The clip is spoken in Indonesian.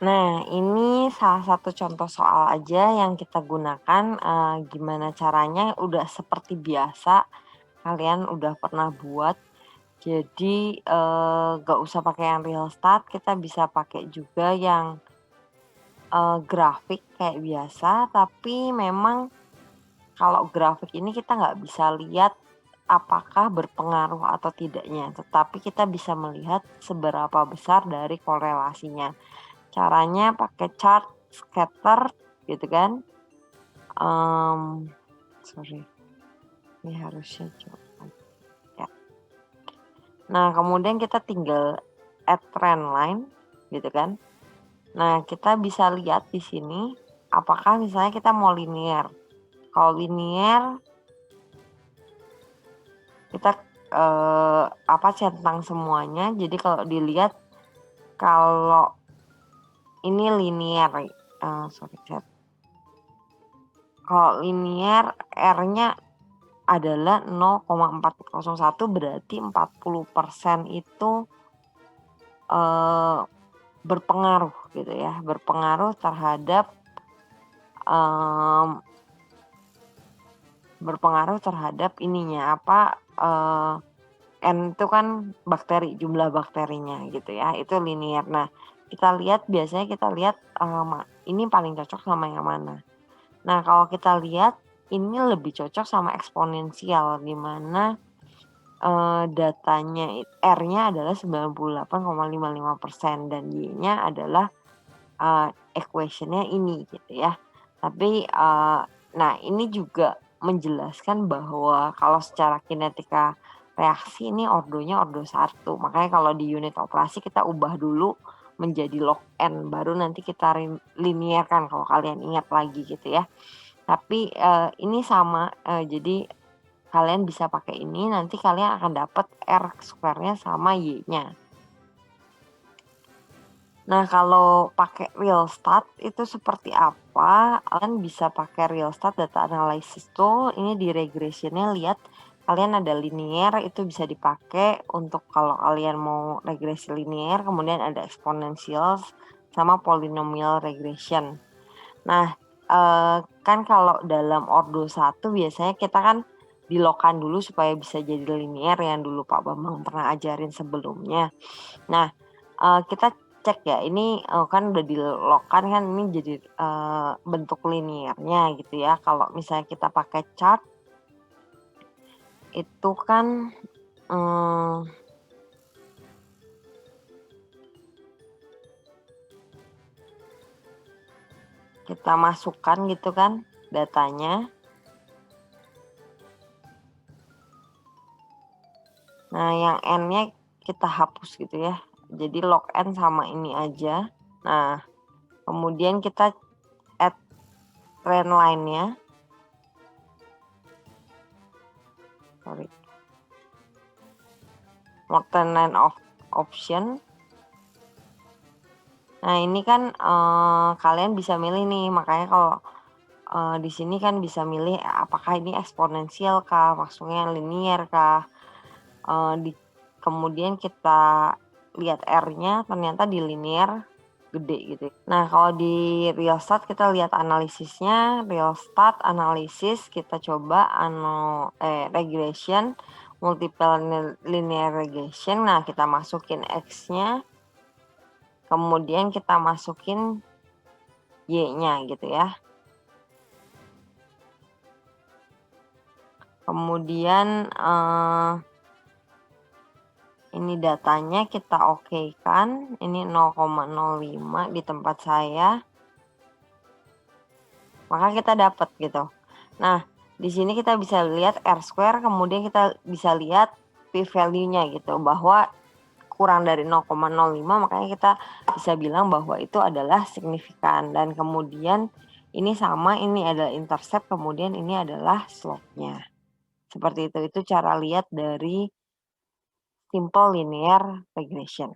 Nah, ini salah satu contoh soal aja yang kita gunakan, gimana caranya udah seperti biasa, kalian udah pernah buat. Jadi, nggak usah pakai yang real start, kita bisa pakai juga yang, grafik kayak biasa, tapi memang kalau grafik ini kita nggak bisa lihat apakah berpengaruh atau tidaknya, tetapi kita bisa melihat seberapa besar dari korelasinya. Caranya pakai chart scatter gitu kan, sorry, ini harusnya coba ya. Nah, kemudian kita tinggal add trend line gitu kan. Nah, kita bisa lihat di sini apakah misalnya kita mau linear. Kalau linear kita centang semuanya. Jadi kalau dilihat kalau ini linear, kalau linear R-nya adalah 0,401 berarti 40% itu berpengaruh gitu ya, berpengaruh terhadap ininya N itu kan bakteri, jumlah bakterinya gitu ya, itu linear. Nah, biasanya kita lihat ini paling cocok sama yang mana. Nah, kalau kita lihat ini lebih cocok sama eksponensial, di mana datanya R-nya adalah 98,55% dan Y-nya adalah equation-nya ini gitu ya. Tapi nah ini juga menjelaskan bahwa kalau secara kinetika reaksi ini ordonya ordo 1. Makanya kalau di unit operasi kita ubah dulu menjadi log N, baru nanti kita linearkan kalau kalian ingat lagi gitu ya. Tapi ini sama, jadi kalian bisa pakai ini, nanti kalian akan dapat R square-nya sama Y-nya. Nah, kalau pakai real start itu seperti apa? Kalian bisa pakai real start data analysis tool. Ini di regressionnya lihat kalian ada linear, itu bisa dipakai untuk kalau kalian mau regresi linear, kemudian ada exponential sama polynomial regression. Nah, kan kalau dalam ordo 1 biasanya kita kan dilokan dulu supaya bisa jadi linear yang dulu Pak Bambang pernah ajarin sebelumnya. Nah, kita cek ya, ini kan udah dilokan kan, ini jadi bentuk linearnya gitu ya. Kalau misalnya kita pakai chart itu kan kita masukkan gitu kan datanya. Nah, yang N-nya kita hapus gitu ya. Jadi log N sama ini aja. Nah, kemudian kita add trend line-nya. Log trend line of option. Nah, ini kan kalian bisa milih nih, makanya kalau di sini kan bisa milih apakah ini eksponensial kah, maksudnya linear kah. Kemudian kita lihat R-nya ternyata di linear gede gitu. Nah, kalau di real start kita lihat analisisnya, real start analisis kita coba regression, multiple linear regression. Nah, kita masukin X-nya, kemudian kita masukin Y-nya gitu ya. Kemudian ini datanya kita okekan, ini 0,05 di tempat saya. Maka kita dapat gitu. Nah, di sini kita bisa lihat R square, kemudian kita bisa lihat p-value-nya gitu, bahwa kurang dari 0,05, makanya kita bisa bilang bahwa itu adalah signifikan. Dan kemudian ini sama, ini adalah intercept, kemudian ini adalah slope-nya. Seperti itu cara lihat dari simple linear regression.